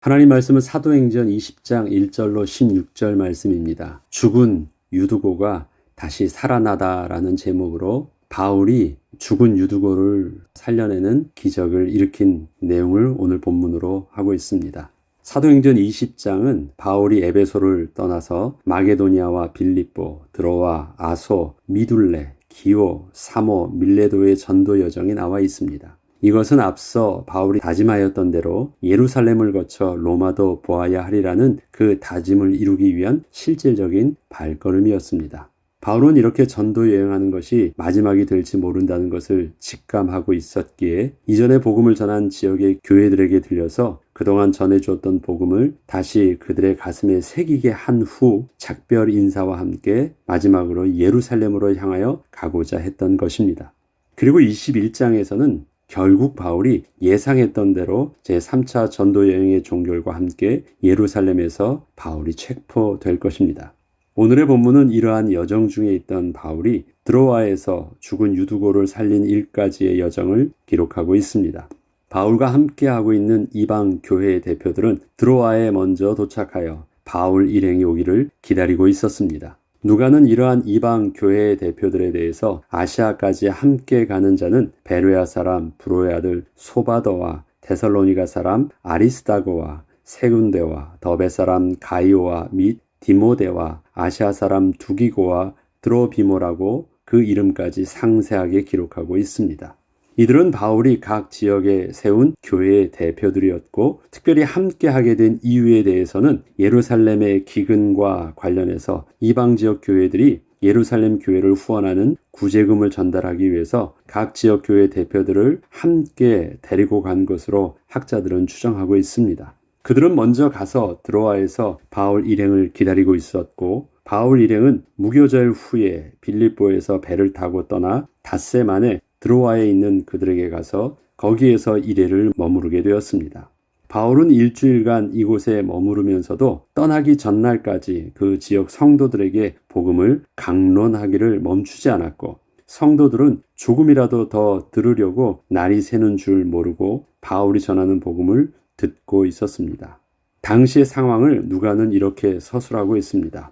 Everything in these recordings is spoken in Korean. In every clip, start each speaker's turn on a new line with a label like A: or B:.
A: 하나님 말씀은 사도행전 20장 1절로 16절 말씀입니다. 죽은 유두고가 다시 살아나다라는 제목으로 바울이 죽은 유두고를 살려내는 기적을 일으킨 내용을 오늘 본문으로 하고 있습니다. 사도행전 20장은 바울이 에베소를 떠나서 마게도니아와 빌립보, 드로아, 아소, 미둘레, 기오, 사모, 밀레도의 전도 여정이 나와 있습니다. 이것은 앞서 바울이 다짐하였던 대로 예루살렘을 거쳐 로마도 보아야 하리라는 그 다짐을 이루기 위한 실질적인 발걸음이었습니다. 바울은 이렇게 전도 여행하는 것이 마지막이 될지 모른다는 것을 직감하고 있었기에 이전에 복음을 전한 지역의 교회들에게 들려서 그동안 전해주었던 복음을 다시 그들의 가슴에 새기게 한 후 작별 인사와 함께 마지막으로 예루살렘으로 향하여 가고자 했던 것입니다. 그리고 21장에서는 결국 바울이 예상했던 대로 제3차 전도 여행의 종결과 함께 예루살렘에서 바울이 체포될 것입니다. 오늘의 본문은 이러한 여정 중에 있던 바울이 드로아에서 죽은 유두고를 살린 일까지의 여정을 기록하고 있습니다. 바울과 함께하고 있는 이방 교회의 대표들은 드로아에 먼저 도착하여 바울 일행이 오기를 기다리고 있었습니다. 누가는 이러한 이방 교회의 대표들에 대해서 아시아까지 함께 가는 자는 베레아 사람 브로의 아들 소바더와 데살로니가 사람 아리스다고와 세군데와 더베 사람 가이오와 및 디모데와 아시아 사람 두기고와 드로비모라고 그 이름까지 상세하게 기록하고 있습니다. 이들은 바울이 각 지역에 세운 교회의 대표들이었고 특별히 함께하게 된 이유에 대해서는 예루살렘의 기근과 관련해서 이방 지역 교회들이 예루살렘 교회를 후원하는 구제금을 전달하기 위해서 각 지역 교회 대표들을 함께 데리고 간 것으로 학자들은 추정하고 있습니다. 그들은 먼저 가서 드로아에서 바울 일행을 기다리고 있었고 바울 일행은 무교절 후에 빌립보에서 배를 타고 떠나 닷새 만에 드로아에 있는 그들에게 가서 거기에서 이래를 머무르게 되었습니다. 바울은 일주일간 이곳에 머무르면서도 떠나기 전날까지 그 지역 성도들에게 복음을 강론하기를 멈추지 않았고 성도들은 조금이라도 더 들으려고 날이 새는 줄 모르고 바울이 전하는 복음을 듣고 있었습니다. 당시의 상황을 누가는 이렇게 서술하고 있습니다.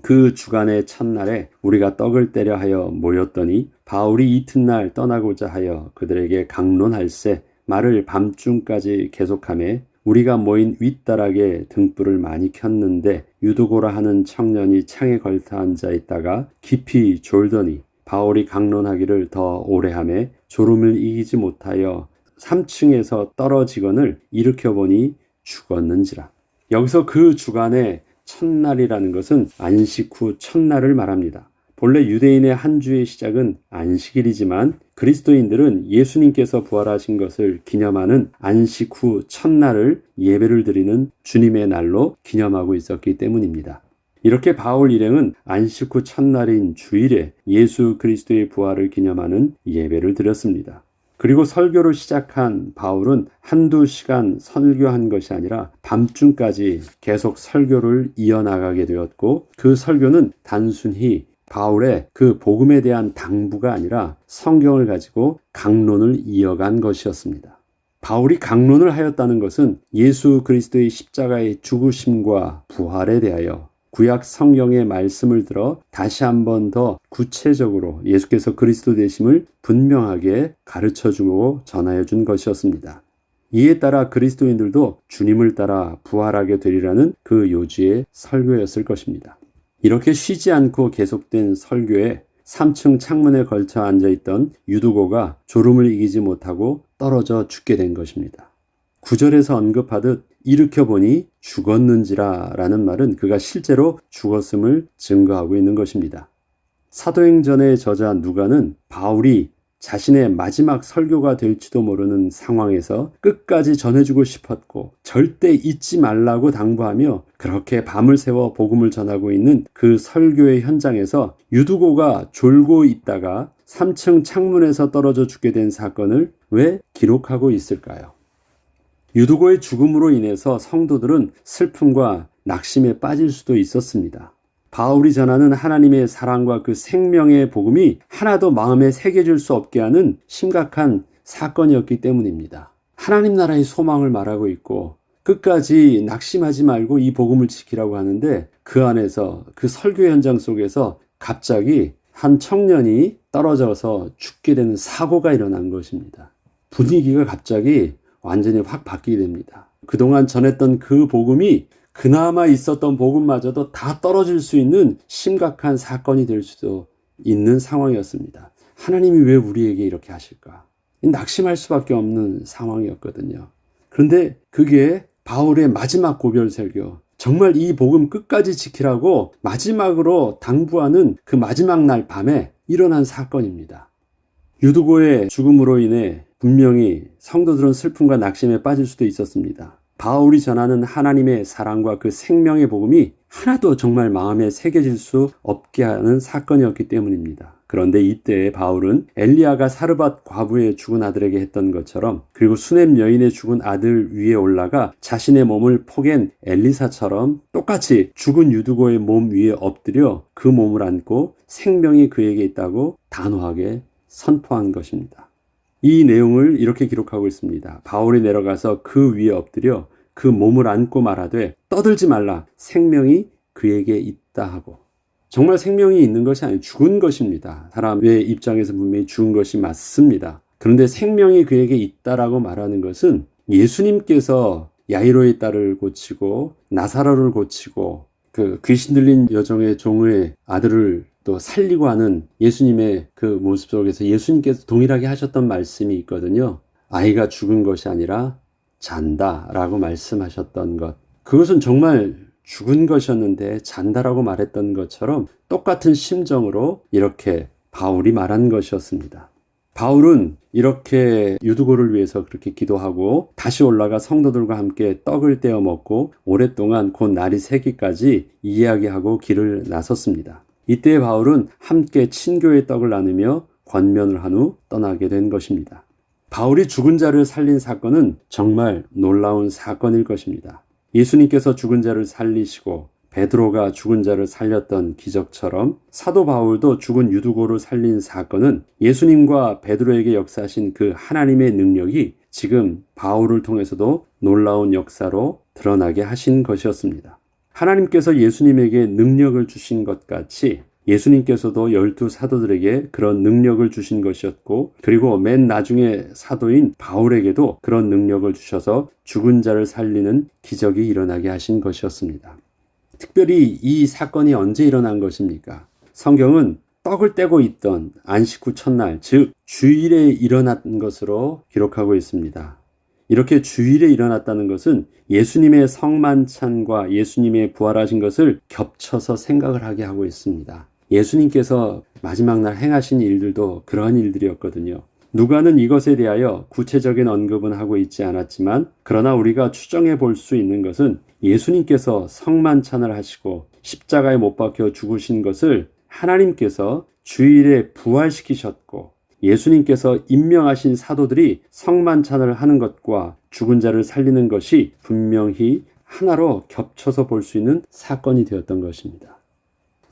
A: 그 주간의 첫날에 우리가 떡을 떼려 하여 모였더니 바울이 이튿날 떠나고자 하여 그들에게 강론할세 말을 밤중까지 계속하매 우리가 모인 윗다락에 등불을 많이 켰는데 유두고라 하는 청년이 창에 걸터 앉아 있다가 깊이 졸더니 바울이 강론하기를 더 오래 하매 졸음을 이기지 못하여 3층에서 떨어지거늘 일으켜보니 죽었는지라. 여기서 그 주간의 첫날이라는 것은 안식 후 첫날을 말합니다. 본래 유대인의 한 주의 시작은 안식일이지만 그리스도인들은 예수님께서 부활하신 것을 기념하는 안식 후 첫날을 예배를 드리는 주님의 날로 기념하고 있었기 때문입니다. 이렇게 바울 일행은 안식 후 첫날인 주일에 예수 그리스도의 부활을 기념하는 예배를 드렸습니다. 그리고 설교를 시작한 바울은 한두 시간 설교한 것이 아니라 밤중까지 계속 설교를 이어나가게 되었고 그 설교는 단순히 바울의 그 복음에 대한 당부가 아니라 성경을 가지고 강론을 이어간 것이었습니다. 바울이 강론을 하였다는 것은 예수 그리스도의 십자가의 죽으심과 부활에 대하여 구약 성경의 말씀을 들어 다시 한 번 더 구체적으로 예수께서 그리스도 되심을 분명하게 가르쳐주고 전하여준 것이었습니다. 이에 따라 그리스도인들도 주님을 따라 부활하게 되리라는 그 요지의 설교였을 것입니다. 이렇게 쉬지 않고 계속된 설교에 3층 창문에 걸쳐 앉아있던 유두고가 졸음을 이기지 못하고 떨어져 죽게 된 것입니다. 9절에서 언급하듯 일으켜보니 죽었는지라 라는 말은 그가 실제로 죽었음을 증거하고 있는 것입니다. 사도행전의 저자 누가는 바울이 자신의 마지막 설교가 될지도 모르는 상황에서 끝까지 전해주고 싶었고 절대 잊지 말라고 당부하며 그렇게 밤을 새워 복음을 전하고 있는 그 설교의 현장에서 유두고가 졸고 있다가 3층 창문에서 떨어져 죽게 된 사건을 왜 기록하고 있을까요? 유두고의 죽음으로 인해서 성도들은 슬픔과 낙심에 빠질 수도 있었습니다. 바울이 전하는 하나님의 사랑과 그 생명의 복음이 하나도 마음에 새겨질 수 없게 하는 심각한 사건이었기 때문입니다. 하나님 나라의 소망을 말하고 있고 끝까지 낙심하지 말고 이 복음을 지키라고 하는데 그 안에서 그 설교 현장 속에서 갑자기 한 청년이 떨어져서 죽게 되는 사고가 일어난 것입니다. 분위기가 갑자기 완전히 확 바뀌게 됩니다. 그동안 전했던 그 복음이 그나마 있었던 복음마저도 다 떨어질 수 있는 심각한 사건이 될 수도 있는 상황이었습니다. 하나님이 왜 우리에게 이렇게 하실까? 낙심할 수밖에 없는 상황이었거든요. 그런데 그게 바울의 마지막 고별 설교, 정말 이 복음 끝까지 지키라고 마지막으로 당부하는 그 마지막 날 밤에 일어난 사건입니다. 유두고의 죽음으로 인해 분명히 성도들은 슬픔과 낙심에 빠질 수도 있었습니다. 바울이 전하는 하나님의 사랑과 그 생명의 복음이 하나도 정말 마음에 새겨질 수 없게 하는 사건이었기 때문입니다. 그런데 이때 바울은 엘리야가 사르밧 과부의 죽은 아들에게 했던 것처럼, 그리고 수넴 여인의 죽은 아들 위에 올라가 자신의 몸을 포갠 엘리사처럼 똑같이 죽은 유두고의 몸 위에 엎드려 그 몸을 안고 생명이 그에게 있다고 단호하게 선포한 것입니다. 이 내용을 이렇게 기록하고 있습니다. 바울이 내려가서 그 위에 엎드려 그 몸을 안고 말하되 떠들지 말라, 생명이 그에게 있다 하고. 정말 생명이 있는 것이 아니고 죽은 것입니다. 사람의 입장에서 분명히 죽은 것이 맞습니다. 그런데 생명이 그에게 있다라고 말하는 것은 예수님께서 야이로의 딸을 고치고 나사로를 고치고 그 귀신 들린 여종의 종의 아들을 또 살리고 하는 예수님의 그 모습 속에서 예수님께서 동일하게 하셨던 말씀이 있거든요. 아이가 죽은 것이 아니라 잔다라고 말씀하셨던 것. 그것은 정말 죽은 것이었는데 잔다라고 말했던 것처럼 똑같은 심정으로 이렇게 바울이 말한 것이었습니다. 바울은 이렇게 유두고를 위해서 그렇게 기도하고 다시 올라가 성도들과 함께 떡을 떼어 먹고 오랫동안 곧 날이 새기까지 이야기하고 길을 나섰습니다. 이때 바울은 함께 친교의 떡을 나누며 권면을 한 후 떠나게 된 것입니다. 바울이 죽은 자를 살린 사건은 정말 놀라운 사건일 것입니다. 예수님께서 죽은 자를 살리시고 베드로가 죽은 자를 살렸던 기적처럼 사도 바울도 죽은 유두고를 살린 사건은 예수님과 베드로에게 역사하신 그 하나님의 능력이 지금 바울을 통해서도 놀라운 역사로 드러나게 하신 것이었습니다. 하나님께서 예수님에게 능력을 주신 것 같이 예수님께서도 12 사도들에게 그런 능력을 주신 것이었고, 그리고 맨 나중에 사도인 바울에게도 그런 능력을 주셔서 죽은 자를 살리는 기적이 일어나게 하신 것이었습니다. 특별히 이 사건이 언제 일어난 것입니까? 성경은 떡을 떼고 있던 안식 후 첫날, 즉 주일에 일어난 것으로 기록하고 있습니다. 이렇게 주일에 일어났다는 것은 예수님의 성만찬과 예수님의 부활하신 것을 겹쳐서 생각을 하게 하고 있습니다. 예수님께서 마지막 날 행하신 일들도 그러한 일들이었거든요. 누가는 이것에 대하여 구체적인 언급은 하고 있지 않았지만, 그러나 우리가 추정해 볼 수 있는 것은 예수님께서 성만찬을 하시고 십자가에 못 박혀 죽으신 것을 하나님께서 주일에 부활시키셨고, 예수님께서 임명하신 사도들이 성만찬을 하는 것과 죽은 자를 살리는 것이 분명히 하나로 겹쳐서 볼 수 있는 사건이 되었던 것입니다.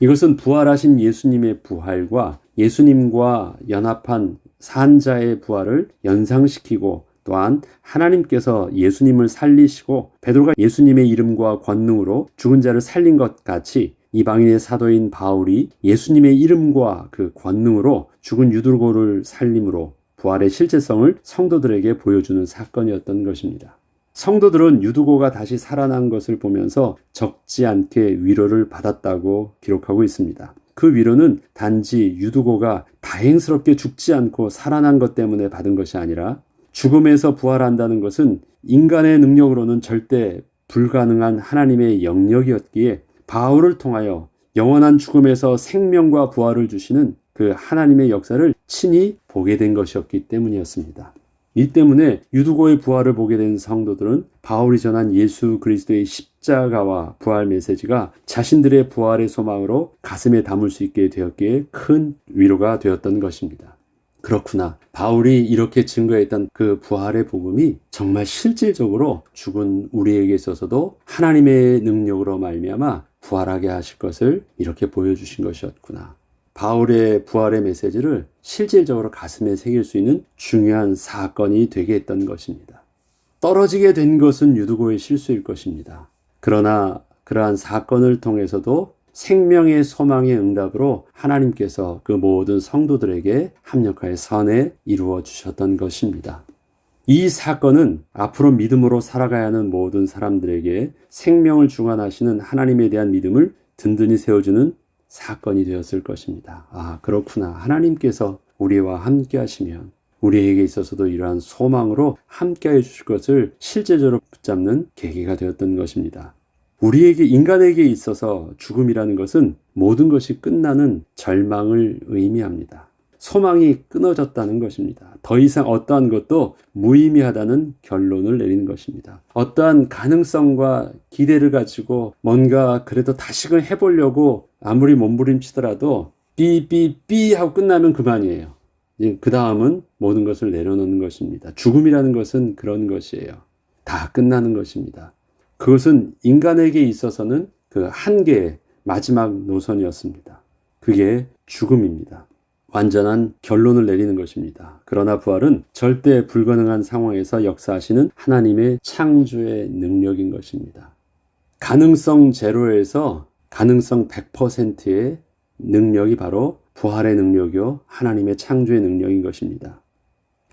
A: 이것은 부활하신 예수님의 부활과 예수님과 연합한 산자의 부활을 연상시키고, 또한 하나님께서 예수님을 살리시고 베드로가 예수님의 이름과 권능으로 죽은 자를 살린 것 같이 이방인의 사도인 바울이 예수님의 이름과 그 권능으로 죽은 유두고를 살림으로 부활의 실제성을 성도들에게 보여주는 사건이었던 것입니다. 성도들은 유두고가 다시 살아난 것을 보면서 적지 않게 위로를 받았다고 기록하고 있습니다. 그 위로는 단지 유두고가 다행스럽게 죽지 않고 살아난 것 때문에 받은 것이 아니라, 죽음에서 부활한다는 것은 인간의 능력으로는 절대 불가능한 하나님의 영역이었기에 바울을 통하여 영원한 죽음에서 생명과 부활을 주시는 그 하나님의 역사를 친히 보게 된 것이었기 때문이었습니다. 이 때문에 유두고의 부활을 보게 된 성도들은 바울이 전한 예수 그리스도의 십자가와 부활 메시지가 자신들의 부활의 소망으로 가슴에 담을 수 있게 되었기에 큰 위로가 되었던 것입니다. 그렇구나. 바울이 이렇게 증거했던 그 부활의 복음이 정말 실질적으로 죽은 우리에게 있어서도 하나님의 능력으로 말미암아 부활하게 하실 것을 이렇게 보여주신 것이었구나. 바울의 부활의 메시지를 실질적으로 가슴에 새길 수 있는 중요한 사건이 되게 했던 것입니다. 떨어지게 된 것은 유두고의 실수일 것입니다. 그러나 그러한 사건을 통해서도 생명의 소망의 응답으로 하나님께서 그 모든 성도들에게 합력하여 선에 이루어 주셨던 것입니다. 이 사건은 앞으로 믿음으로 살아가야 하는 모든 사람들에게 생명을 주관하시는 하나님에 대한 믿음을 든든히 세워주는 사건이 되었을 것입니다. 아, 그렇구나. 하나님께서 우리와 함께 하시면 우리에게 있어서도 이러한 소망으로 함께 해 주실 것을 실제적으로 붙잡는 계기가 되었던 것입니다. 우리에게, 인간에게 있어서 죽음이라는 것은 모든 것이 끝나는 절망을 의미합니다. 소망이 끊어졌다는 것입니다. 더 이상 어떠한 것도 무의미하다는 결론을 내리는 것입니다. 어떠한 가능성과 기대를 가지고 뭔가 그래도 다시금 해보려고 아무리 몸부림치더라도 삐삐삐 하고 끝나면 그만이에요. 그 다음은 모든 것을 내려놓는 것입니다. 죽음이라는 것은 그런 것이에요. 다 끝나는 것입니다. 그것은 인간에게 있어서는 그 한계의 마지막 노선이었습니다. 그게 죽음입니다. 완전한 결론을 내리는 것입니다. 그러나 부활은 절대 불가능한 상황에서 역사하시는 하나님의 창조의 능력인 것입니다. 가능성 제로에서 가능성 100%의 능력이 바로 부활의 능력이요, 하나님의 창조의 능력인 것입니다.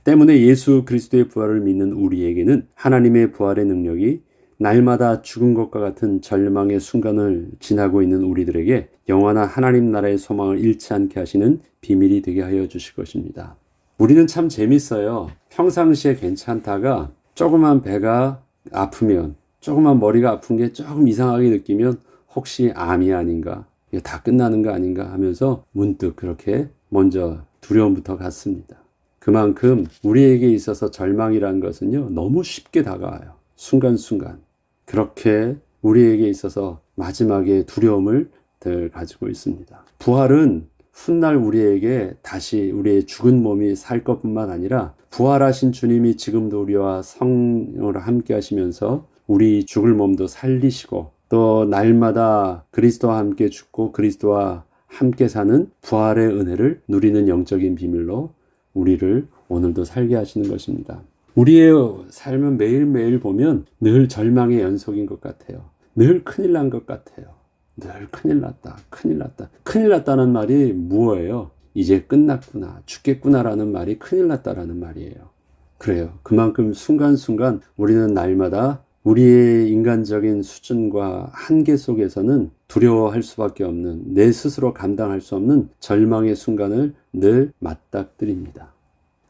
A: 때문에 예수 그리스도의 부활을 믿는 우리에게는 하나님의 부활의 능력이 날마다 죽은 것과 같은 절망의 순간을 지나고 있는 우리들에게 영원한 하나님 나라의 소망을 잃지 않게 하시는 비밀이 되게 하여 주실 것입니다. 우리는 참 재밌어요. 평상시에 괜찮다가 조그만 배가 아프면, 조그만 머리가 아픈 게 조금 이상하게 느끼면 혹시 암이 아닌가, 이게 다 끝나는 거 아닌가 하면서 문득 그렇게 먼저 두려움부터 갖습니다. 그만큼 우리에게 있어서 절망이라는 것은요, 너무 쉽게 다가와요. 순간순간. 그렇게 우리에게 있어서 마지막에 두려움을 늘 가지고 있습니다. 부활은 훗날 우리에게 다시 우리의 죽은 몸이 살 것뿐만 아니라 부활하신 주님이 지금도 우리와 성령으로 함께 하시면서 우리 죽을 몸도 살리시고 또 날마다 그리스도와 함께 죽고 그리스도와 함께 사는 부활의 은혜를 누리는 영적인 비밀로 우리를 오늘도 살게 하시는 것입니다. 우리의 삶은 매일매일 보면 늘 절망의 연속인 것 같아요. 늘 큰일 난 것 같아요. 늘 큰일 났다, 큰일 났다. 큰일 났다는 말이 무엇이에요? 이제 끝났구나, 죽겠구나라는 말이 큰일 났다라는 말이에요. 그래요. 그만큼 순간순간 우리는 날마다 우리의 인간적인 수준과 한계 속에서는 두려워할 수밖에 없는, 내 스스로 감당할 수 없는 절망의 순간을 늘 맞닥뜨립니다.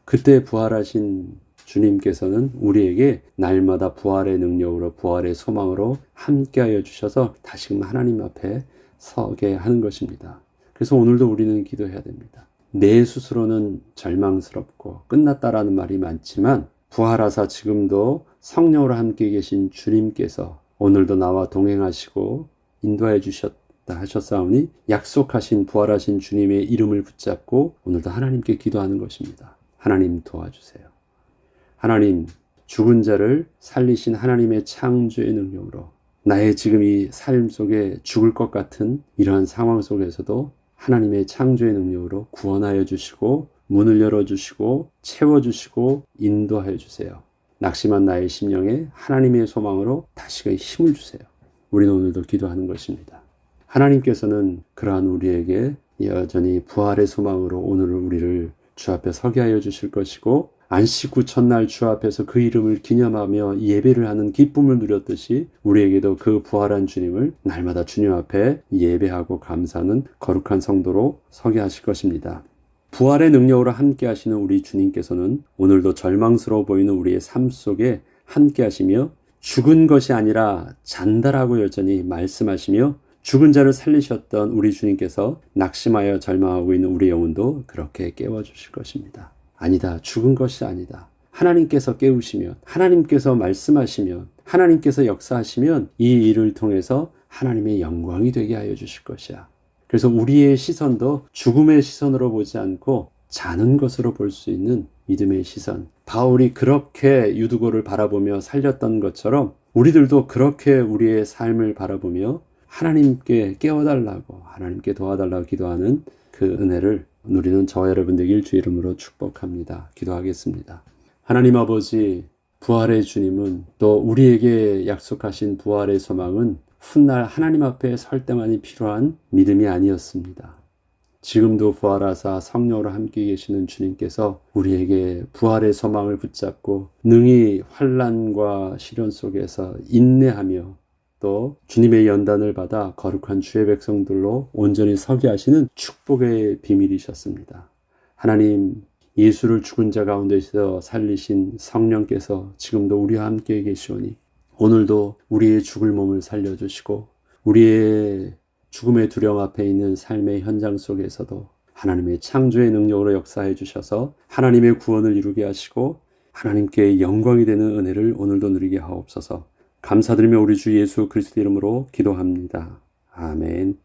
A: 그때 부활하신 주님께서는 우리에게 날마다 부활의 능력으로, 부활의 소망으로 함께하여 주셔서 다시금 하나님 앞에 서게 하는 것입니다. 그래서 오늘도 우리는 기도해야 됩니다. 내 스스로는 절망스럽고 끝났다라는 말이 많지만 부활하사 지금도 성령으로 함께 계신 주님께서 오늘도 나와 동행하시고 인도해 주셨다 하셨사오니 약속하신 부활하신 주님의 이름을 붙잡고 오늘도 하나님께 기도하는 것입니다. 하나님 도와주세요. 하나님, 죽은 자를 살리신 하나님의 창조의 능력으로 나의 지금 이 삶 속에 죽을 것 같은 이러한 상황 속에서도 하나님의 창조의 능력으로 구원하여 주시고 문을 열어주시고 채워주시고 인도하여 주세요. 낙심한 나의 심령에 하나님의 소망으로 다시금 힘을 주세요. 우리는 오늘도 기도하는 것입니다. 하나님께서는 그러한 우리에게 여전히 부활의 소망으로 오늘 우리를 주 앞에 서게 하여 주실 것이고 안식 후 첫날 주 앞에서 그 이름을 기념하며 예배를 하는 기쁨을 누렸듯이 우리에게도 그 부활한 주님을 날마다 주님 앞에 예배하고 감사하는 거룩한 성도로 서게 하실 것입니다. 부활의 능력으로 함께 하시는 우리 주님께서는 오늘도 절망스러워 보이는 우리의 삶 속에 함께 하시며 죽은 것이 아니라 잔다라고 여전히 말씀하시며 죽은 자를 살리셨던 우리 주님께서 낙심하여 절망하고 있는 우리 영혼도 그렇게 깨워주실 것입니다. 아니다. 죽은 것이 아니다. 하나님께서 깨우시면, 하나님께서 말씀하시면, 하나님께서 역사하시면 이 일을 통해서 하나님의 영광이 되게 하여 주실 것이야. 그래서 우리의 시선도 죽음의 시선으로 보지 않고 자는 것으로 볼 수 있는 믿음의 시선. 바울이 그렇게 유두고를 바라보며 살렸던 것처럼 우리들도 그렇게 우리의 삶을 바라보며 하나님께 깨워달라고, 하나님께 도와달라고 기도하는 그 은혜를 누리는 저와 여러분 되길 주 이름으로 축복합니다. 기도하겠습니다. 하나님 아버지, 부활의 주님은 또 우리에게 약속하신 부활의 소망은 훗날 하나님 앞에 설 때만이 필요한 믿음이 아니었습니다. 지금도 부활하사 성령으로 함께 계시는 주님께서 우리에게 부활의 소망을 붙잡고 능히 환난과 시련 속에서 인내하며 또 주님의 연단을 받아 거룩한 주의 백성들로 온전히 서게 하시는 축복의 비밀이셨습니다. 하나님, 예수를 죽은 자 가운데서 살리신 성령께서 지금도 우리와 함께 계시오니 오늘도 우리의 죽을 몸을 살려주시고 우리의 죽음의 두려움 앞에 있는 삶의 현장 속에서도 하나님의 창조의 능력으로 역사해 주셔서 하나님의 구원을 이루게 하시고 하나님께 영광이 되는 은혜를 오늘도 누리게 하옵소서. 감사드리며 우리 주 예수 그리스도 이름으로 기도합니다. 아멘.